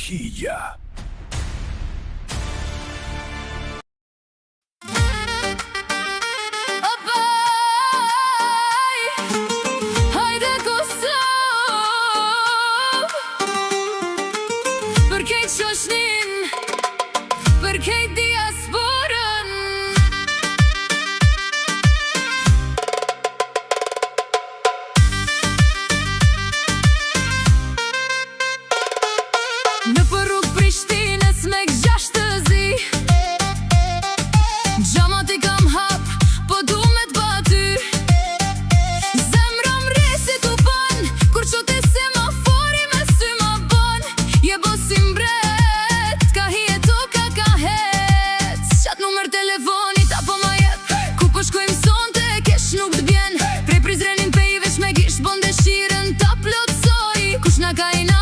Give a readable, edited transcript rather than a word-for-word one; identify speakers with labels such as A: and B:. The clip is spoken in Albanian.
A: Hija.
B: Për kejt diasporën Në për rrug Prishtinës me gjashtëzi Gjamat I kam hap, po du me t'baty Zemra mresi t'u pan Kur qote semafori me sy ma ban Je bo si mbret, ka hijet o ka het Qatë numër telefonit apo ma jep Ku po shkojmë sonte, kesh nuk t'bjen Prej Prizrenin pe I vesh me gisht Bon dëshirën ta plotsoj Kush na ka I